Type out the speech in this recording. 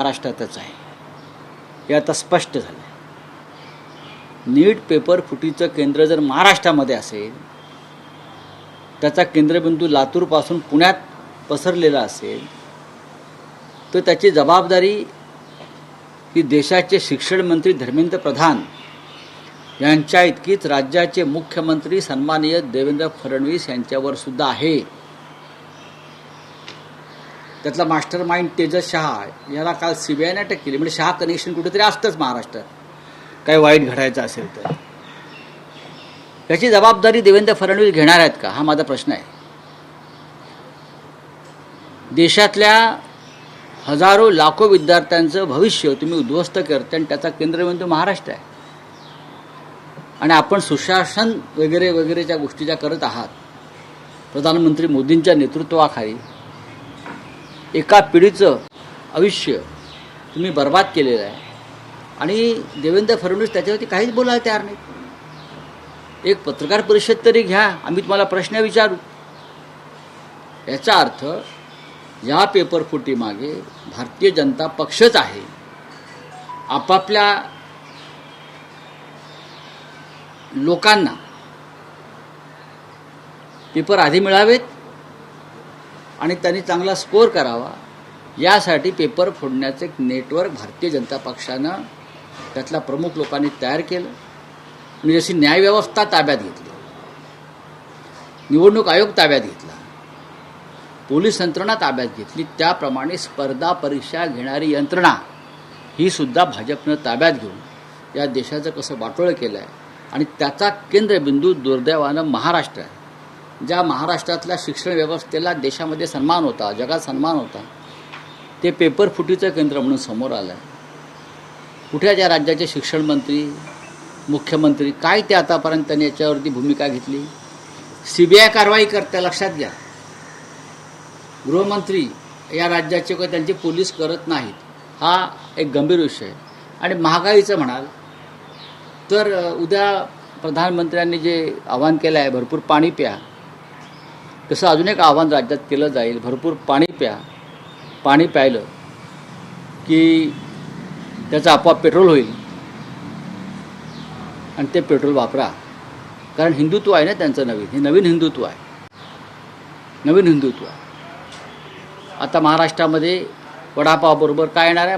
महाराष्ट्रातच आहे हे आता स्पष्ट झालं. नीट पेपर फुटीचं केंद्र जर महाराष्ट्रामध्ये असेल, त्याचा केंद्रबिंदू लातूरपासून पुण्यात पसरलेला असेल, तर त्याची जबाबदारी ही देशाचे शिक्षण मंत्री धर्मेंद्र प्रधान यांच्या इतकीच राज्याचे मुख्यमंत्री सन्माननीय देवेंद्र फडणवीस यांच्यावर सुद्धा आहे. त्यातला मास्टर माइंड तेजस शहा याला काल CBI ने अटक केली. म्हणजे शहा कनेक्शन कुठेतरी असतंच महाराष्ट्रात, काही वाईट घडायचं असेल तर. याची जबाबदारी देवेंद्र फडणवीस घेणार आहेत का, हा माझा प्रश्न आहे. देशातल्या हजारो लाखो विद्यार्थ्यांचं भविष्य तुम्ही उद्ध्वस्त करता आणि त्याचा केंद्रबिंदू महाराष्ट्र आहे. आणि आपण सुशासन वगैरे वगैरेच्या गोष्टी ज्या करत आहात, प्रधानमंत्री मोदींच्या नेतृत्वाखाली एका पिढीचं आयुष्य तुम्ही बर्बाद केलेलं आहे. आणि देवेंद्र फडणवीस त्याच्यावरती काहीच बोलायला तयार नाही. एक पत्रकार परिषद तरी घ्या, आम्ही तुम्हाला प्रश्न विचारू. याचा अर्थ या पेपरफुटीमागे भारतीय जनता पक्षच आहे. आपापल्या लोकांना पेपर आधी मिळावेत आणि त्यांनी चांगला स्कोअर करावा, यासाठी पेपर फोडण्याचं एक नेटवर्क भारतीय जनता पक्षानं त्यातल्या प्रमुख लोकांनी तयार केलं. म्हणजे जशी न्यायव्यवस्था ताब्यात घेतली, निवडणूक आयोग ताब्यात घेतला, पोलीस यंत्रणा ताब्यात घेतली, त्याप्रमाणे स्पर्धा परीक्षा घेणारी यंत्रणा ही सुद्धा भाजपनं ताब्यात घेऊन या देशाचं कसं वाटोळं केलं आहे. आणि त्याचा केंद्रबिंदू दुर्दैवानं महाराष्ट्र आहे. ज्या महाराष्ट्रातल्या शिक्षण व्यवस्थेला देशामध्ये सन्मान होता, जगात सन्मान होता, ते पेपर फुटीचं केंद्र म्हणून समोर आलं आहे. कुठे त्या राज्याचे शिक्षण मंत्री, मुख्यमंत्री काय ते आतापर्यंत त्यांनी याच्यावरती भूमिका घेतली? CBI कारवाई करते, लक्षात घ्या. गृहमंत्री या राज्याचे काही त्यांचे पोलीस करत नाहीत, हा एक गंभीर विषय आहे. आणि महागाईचं म्हणाल तर उद्या प्रधानमंत्र्यांनी जे आवाहन केलं आहे, भरपूर पाणी प्या, तसं अजून एक आव्हान राज्यात केलं जाईल, भरपूर पाणी प्या. पाणी प्यायलं की त्याचं आपोआप पेट्रोल होईल आणि ते पेट्रोल वापरा. कारण हिंदुत्व आहे ना त्यांचं नवीन, हे नवीन हिंदुत्व आहे, नवीन हिंदुत्व आहे. आता महाराष्ट्रामध्ये वडापावबरोबर काय येणार आहे?